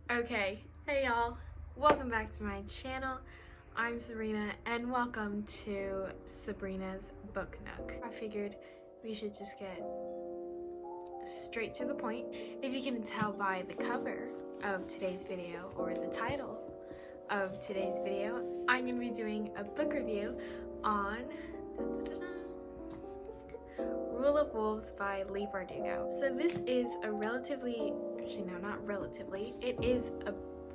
Okay, hey y'all, welcome back to my channel. I'm Sabrina and welcome to Sabrina's Book Nook. I figured we should just get straight to the point. If you can tell by the cover of today's video or the title of today's video, I'm going to be doing a book review on Rule of Wolves by Leigh Bardugo. So this is a it is a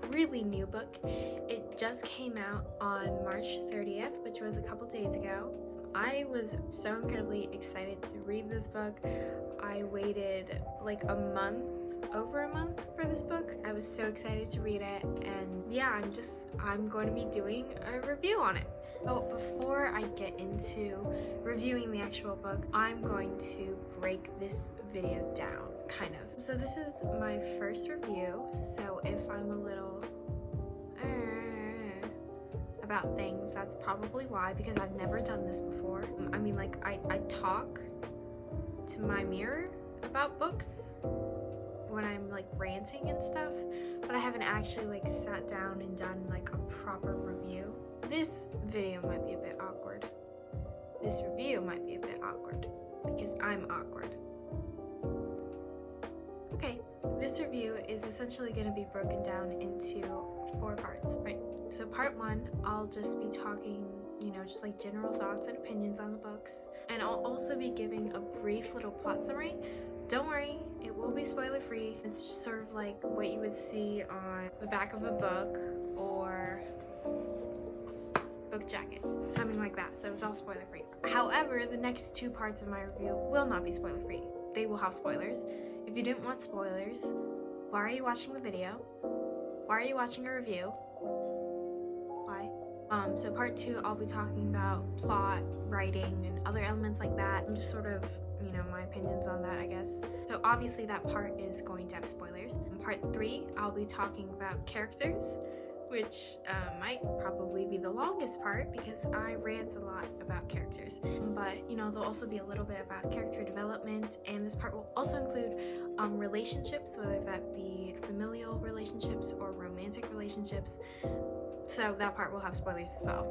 really new book. It just came out on March 30th, which was a couple days ago. I was so incredibly excited to read this book. I waited like over a month for this book. I was so excited to read it, and yeah, I'm going to be doing a review on it. So before I get into reviewing the actual book, I'm going to break this video down, kind of. So this is my first review, so if I'm a little about things, that's probably why, because I've never done this before. I mean, like, I talk to my mirror about books when I'm like ranting and stuff, but I haven't actually like sat down and done like a proper review. This video might be a bit awkward. This review might be a bit awkward because I'm awkward. Okay, this review is essentially going to be broken down into 4 parts, right? So part 1, I'll just be talking, just like general thoughts and opinions on the books, and I'll also be giving a brief little plot summary. Don't worry, it will be spoiler free. It's just sort of like what you would see on the back of a book or book jacket, something like that. So it's all spoiler free. However, the next 2 parts of my review will not be spoiler free. They will have spoilers. If you didn't want spoilers, why are you watching the video? Why are you watching a review? Why? So part 2, I'll be talking about plot, writing, and other elements like that, and just sort of, my opinions on that, I guess. So obviously that part is going to have spoilers. In part 3, I'll be talking about characters, which might probably be the longest part because I rant a lot about characters. But, there'll also be a little bit about character development, and this part will also include relationships, whether that be familial relationships or romantic relationships. So that part will have spoilers as well,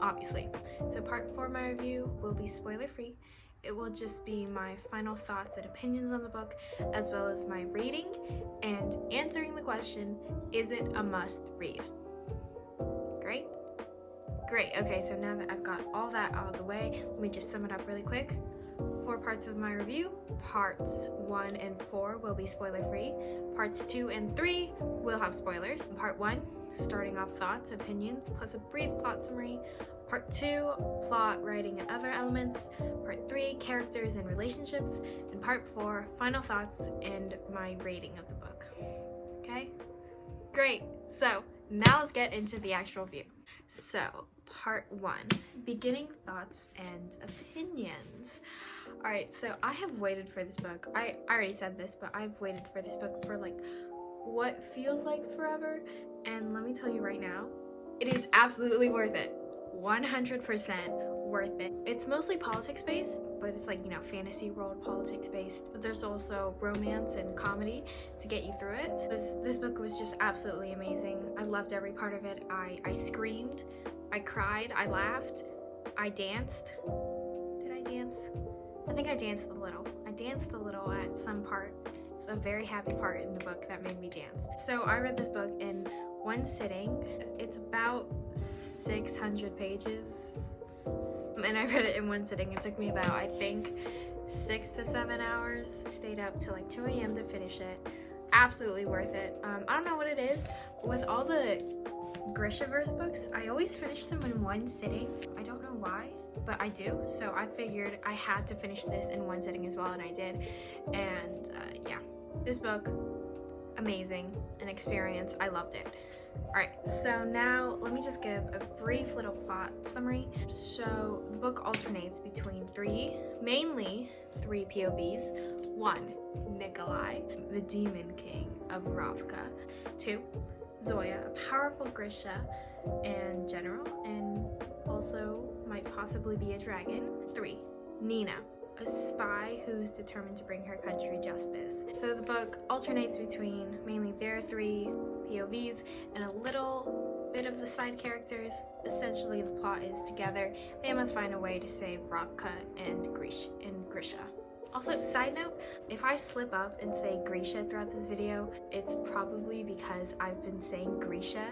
obviously. So part 4 of my review will be spoiler free. It will just be my final thoughts and opinions on the book, as well as my rating and answering the question, is it a must read? Great? Great, okay, so now that I've got all that out of the way, let me just sum it up really quick. 4 parts of my review. Parts 1 and 4 will be spoiler free. Parts 2 and 3 will have spoilers. Part 1, starting off thoughts, opinions, plus a brief plot summary. Part 2, plot, writing, and other elements. Part 3, characters and relationships. And part 4, final thoughts and my rating of the book. Okay? Great. So now let's get into the actual review. So part 1, beginning thoughts and opinions. Alright, so I have waited for this book. I already said this, but I've waited for this book for like what feels like forever. And let me tell you right now, it is absolutely worth it. 100% worth it. It's mostly politics based, but it's like, fantasy world politics based. But there's also romance and comedy to get you through it. This book was just absolutely amazing. I loved every part of it. I screamed, I cried, I laughed, I danced. Did I dance? I think I danced a little. I danced a little at some part. It's a very happy part in the book that made me dance. So I read this book in one sitting. It's about 600 pages, and I read it in one sitting. It took me about, I think, 6 to 7 hours. I stayed up till like 2 a.m. to finish it. Absolutely worth it. I don't know what it is, but with all the Grishaverse books, I always finish them in one sitting. I don't know why, but I do. So I figured I had to finish this in one sitting as well, and I did. And yeah, this book, amazing, an experience. I loved it. Alright, so now let me just give a brief little plot summary. So the book alternates between mainly three POVs. 1, Nikolai, the Demon King of Ravka. 2, Zoya, a powerful Grisha and general, and also might possibly be a dragon. 3, Nina, a spy who's determined to bring her country justice. So the book alternates between mainly their 3 POVs and a little bit of the side characters. Essentially, the plot is together they must find a way to save Radka and Grisha. Also, side note, if I slip up and say Grisha throughout this video, it's probably because I've been saying Grisha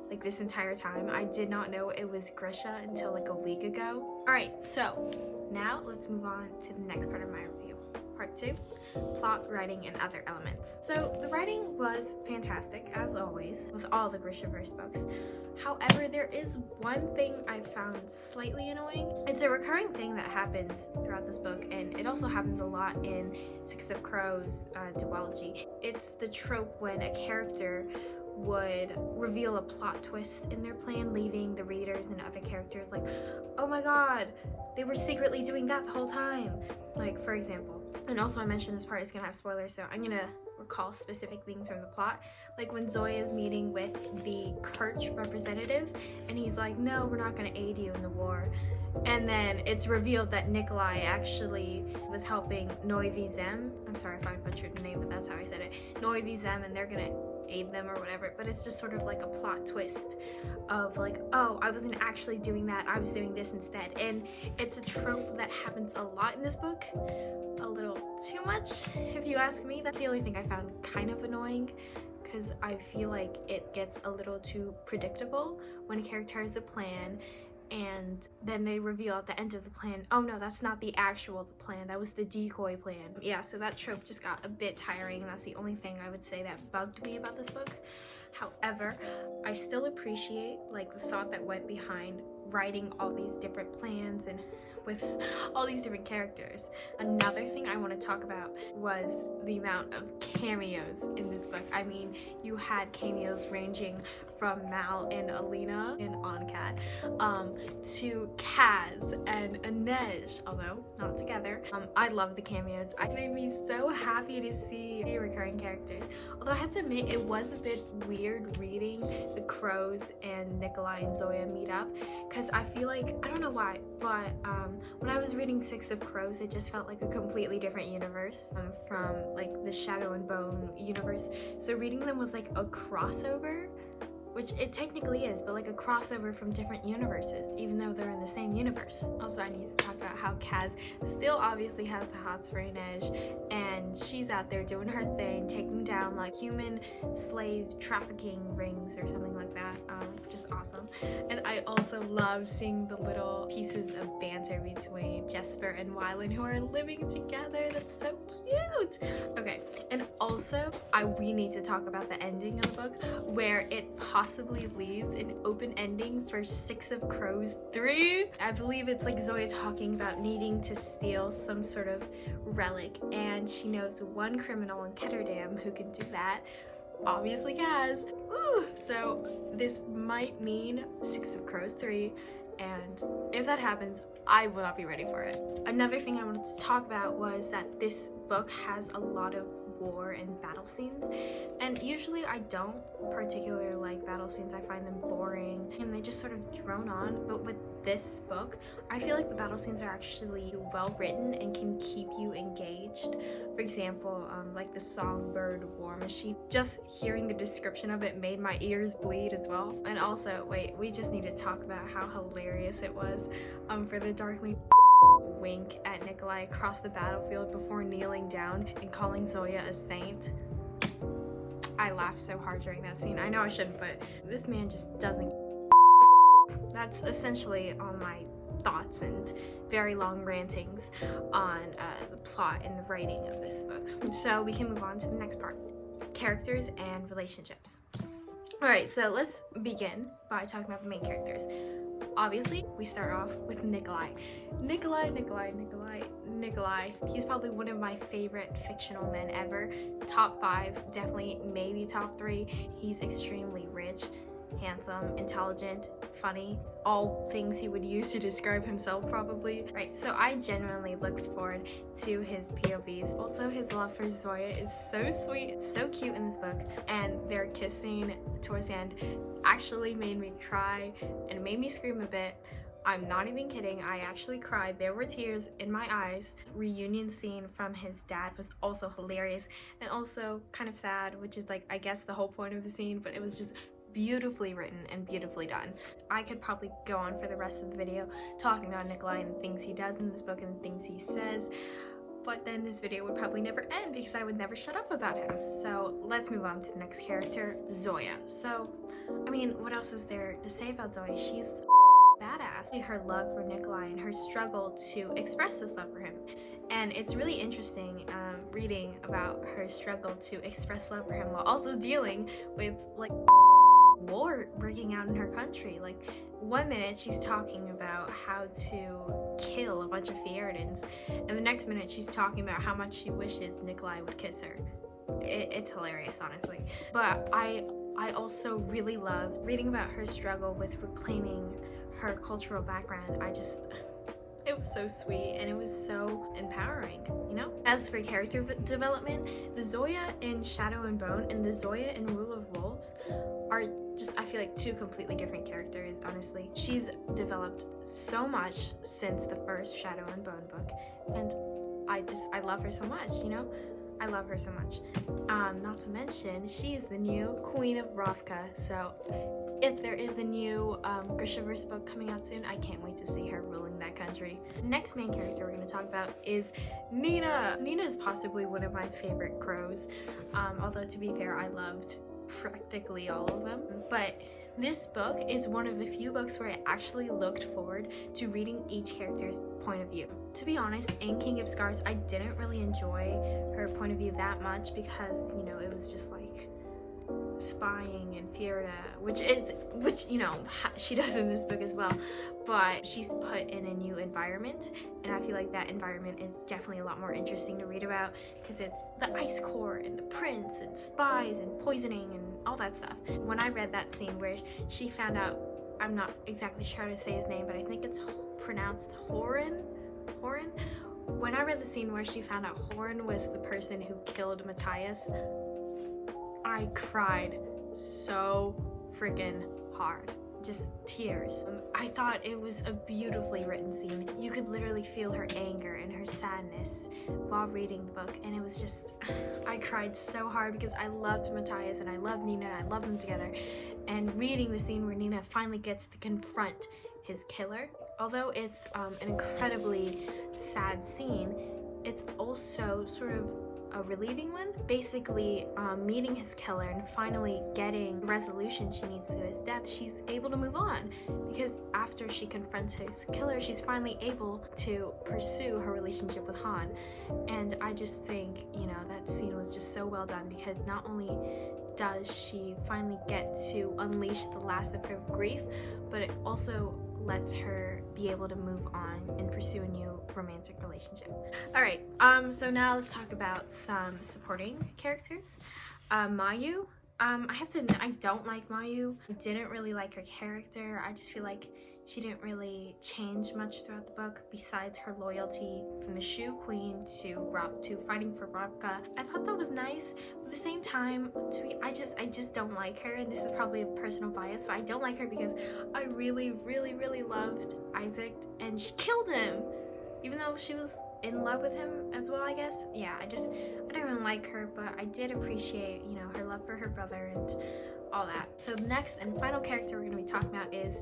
like this entire time. I did not know it was Grisha until like a week ago. Alright, so now let's move on to the next part of my review. Part 2, plot, writing, and other elements. So the writing was fantastic, as always, with all the Grishaverse books. However, there is one thing I found slightly annoying. It's a recurring thing that happens throughout this book, and it also happens a lot in Six of Crows duology. It's the trope when a character would reveal a plot twist in their plan, leaving the readers and other characters like, oh my god, they were secretly doing that the whole time. Like, for example, and also I mentioned this part is gonna have spoilers, so I'm gonna recall specific things from the plot. Like when Zoya is meeting with the Kirch representative, and he's like, no, we're not gonna aid you in the war. And then it's revealed that Nikolai actually was helping Noivy Zem. I'm sorry if I butchered the name, but that's how I said it. Noivy Zem, and they're gonna aid them or whatever. But it's just sort of like a plot twist of like, oh, I wasn't actually doing that, I was doing this instead. And it's a trope that happens a lot in this book. A little too much, if you ask me. That's the only thing I found kind of annoying, because I feel like it gets a little too predictable when a character has a plan and then they reveal at the end of the plan, oh no, that's not the actual plan, that was the decoy plan. Yeah, so that trope just got a bit tiring, and that's the only thing I would say that bugged me about this book. However, I still appreciate like the thought that went behind writing all these different plans and with all these different characters. Another thing I want to talk about was the amount of cameos in this book. I mean, you had cameos ranging from Mal and Alina in Oncat, to Kaz and Inej, although not together. I love the cameos. It made me so happy to see the recurring characters. Although I have to admit, it was a bit weird reading the Crows and Nikolai and Zoya meet up, because I feel like, I don't know why, but when I was reading Six of Crows, it just felt like a completely different universe from like the Shadow and Bone universe. So reading them was like a crossover, which it technically is, but like a crossover from different universes, even though they're in the same universe. Also, I need to talk about how Kaz still obviously has the hots for Inej, and she's out there doing her thing, taking down like human slave trafficking rings or something like that, which is awesome. And I also love seeing the little pieces of banter between Jesper and Wylan, who are living together. That's so cute. Okay, and also we need to talk about the ending of the book, where it possibly leaves an open ending for Six of Crows 3. I believe it's like Zoya talking about needing to steal some sort of relic, and she knows one criminal in Ketterdam who can do that. Obviously Kaz. Ooh, so this might mean Six of Crows 3, and if that happens, I will not be ready for it. Another thing I wanted to talk about was that this book has a lot of war and battle scenes, and usually I don't particularly like battle scenes. I find them boring and they just sort of drone on, but with this book I feel like the battle scenes are actually well written and can keep you engaged. For example, like the Songbird War Machine, just hearing the description of it made my ears bleed as well. And also, wait, we just need to talk about how hilarious it was for the Darkling wink at Nikolai across the battlefield before kneeling down and calling Zoya a saint. I laughed so hard during that scene. I know I shouldn't, but this man just doesn't. That's essentially all my thoughts and very long rantings on the plot and the writing of this book. So we can move on to the next part, characters and relationships. Alright, so let's begin by talking about the main characters. Obviously, we start off with Nikolai. Nikolai. He's probably one of my favorite fictional men ever. Top 5, definitely, maybe top 3. He's extremely rich, handsome, intelligent, funny, all things he would use to describe himself probably. Right, so I genuinely looked forward to his POVs. Also, his love for Zoya is so sweet, so cute in this book, and their kissing towards the end actually made me cry and made me scream a bit. I'm not even kidding, I actually cried. There were tears in my eyes. Reunion scene from his dad was also hilarious and also kind of sad, which is like, I guess, the whole point of the scene, but it was just beautifully written and beautifully done. I could probably go on for the rest of the video talking about Nikolai and the things he does in this book and the things he says, but then this video would probably never end because I would never shut up about him. So let's move on to the next character, Zoya. So, I mean, what else is there to say about Zoya? She's badass. Her love for Nikolai and her struggle to express this love for him. And it's really interesting reading about her struggle to express love for him while also dealing with like war breaking out in her country. Like, one minute she's talking about how to kill a bunch of Fieridans, and the next minute she's talking about how much she wishes Nikolai would kiss her. It's hilarious, honestly. But I also really loved reading about her struggle with reclaiming her cultural background. It was so sweet and it was so empowering, you know? As for character development, the Zoya in Shadow and Bone and the Zoya in Rule of Wolves are just, I feel like, two completely different characters, honestly. She's developed so much since the first Shadow and Bone book, and I love her so much, you know? I love her so much. Not to mention, she is the new Queen of Ravka, so if there is a new Grishaverse book coming out soon, I can't wait to see her ruling that country. The next main character we're going to talk about is Nina. Nina is possibly one of my favorite crows, although to be fair, I loved practically all of them. But this book is one of the few books where I actually looked forward to reading each character's point of view. To be honest, in King of Scars, I didn't really enjoy her point of view that much because, you know, it was just like spying and Fierda, which you know, she does in this book as well, but she's put in a new environment, and I feel like that environment is definitely a lot more interesting to read about because it's the ice court and the prince and spies and poisoning and all that stuff. When I read that scene where she found out, I'm not exactly sure how to say his name, but I think it's pronounced Horan. When I read the scene where she found out Horan was the person who killed Matthias, I cried so freaking hard. Just tears. I thought it was a beautifully written scene. You could literally feel her anger and her sadness while reading the book, and it was just, I cried so hard because I loved Matthias and I loved Nina and I loved them together. And reading the scene where Nina finally gets to confront his killer, although it's an incredibly sad scene, it's also sort of a relieving one. Basically, meeting his killer and finally getting the resolution she needs to his death, she's able to move on because after she confronts his killer, she's finally able to pursue her relationship with Han. And I just think, you know, that scene was just so well done because not only does she finally get to unleash the last of her grief, but it also lets her be able to move on and pursue a new romantic relationship. Alright, so now let's talk about some supporting characters. Mayu. I have to admit, I don't like Mayu. I didn't really like her character. I just feel like she didn't really change much throughout the book besides her loyalty from the Shoe Queen to fighting for Ravka. I thought that was nice, but at the same time, I just don't like her, and this is probably a personal bias, but I don't like her because I really loved Isaac and she killed him, even though she was in love with him as well, I guess. Yeah, I don't even like her, but I did appreciate, you know, her love for her brother and all that. So the next and final character we're going to be talking about is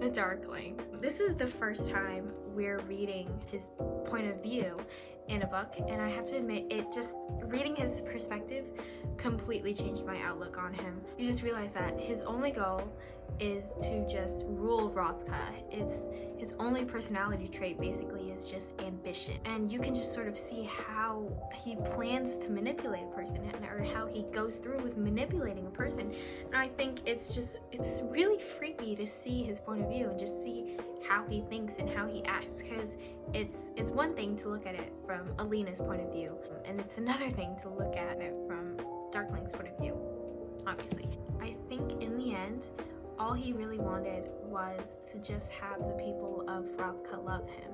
the Darkling. This is the first time we're reading his point of view in a book, and I have to admit, reading his perspective completely changed my outlook on him. You just realize that his only goal is to just rule Ravka. His only personality trait basically is just ambition, and you can just sort of see how he plans to manipulate a person, or how he goes through with manipulating a person. And I think it's really freaky to see his point of view and just see how he thinks and how he acts, because it's one thing to look at it from Alina's point of view, and it's another thing to look at it from Darkling's point of view, obviously. I think in the end, all he really wanted was to just have the people of Ravka love him,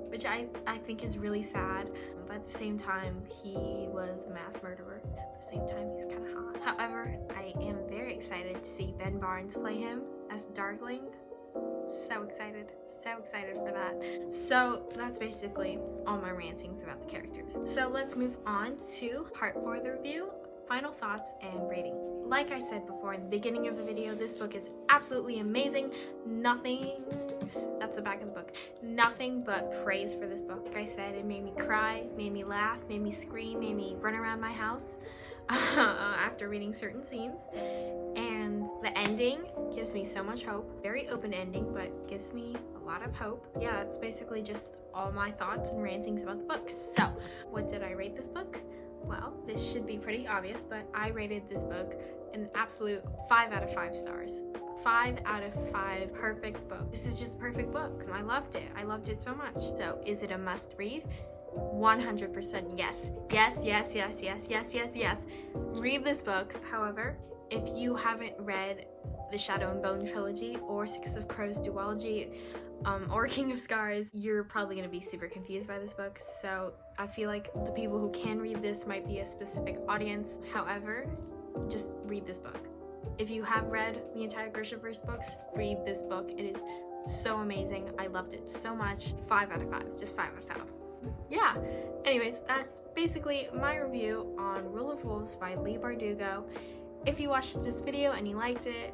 which I think is really sad, but at the same time, he was a mass murderer. At the same time, he's kind of hot. However, I am very excited to see Ben Barnes play him as the Darkling. So excited, so excited for that. So that's basically all my rantings about the characters. So let's move on to part 4 of the review, final thoughts and rating. Like I said before in the beginning of the video, this book is absolutely amazing. That's the back of the book. Nothing but praise for this book. Like I said, it made me cry, made me laugh, made me scream, made me run around my house after reading certain scenes. And the ending gives me so much hope. Very open ending, but gives me a lot of hope. Yeah, that's basically just all my thoughts and rantings about the book. So, what did I rate this book? Well, this should be pretty obvious, but I rated this book an absolute 5 out of 5 stars. 5 out of 5, perfect book. This is just a perfect book. I loved it. I loved it so much. So, is it a must read? 100% yes. Yes, yes, yes, yes, yes, yes, yes. Read this book. However, if you haven't read the Shadow and Bone trilogy or Six of Crows duology, or King of Scars, you're probably going to be super confused by this book. So I feel like the people who can read this might be a specific audience. However, just read this book. If you have read the entire Grishaverse books, read this book. It is so amazing. I loved it so much. 5 out of 5. Just 5 out of 5. Yeah. Anyways, that's basically my review on Rule of Wolves by Leigh Bardugo. If you watched this video and you liked it,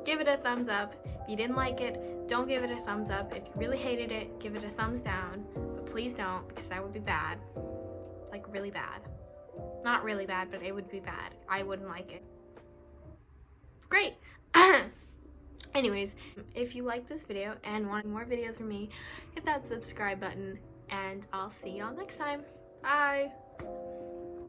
give it a thumbs up. If you didn't like it, don't give it a thumbs up. If you really hated it, give it a thumbs down. But please don't, because that would be bad. Like, really bad. Not really bad, but it would be bad. I wouldn't like it. Great! Anyways, if you like this video and want more videos from me, hit that subscribe button, and I'll see y'all next time. Bye!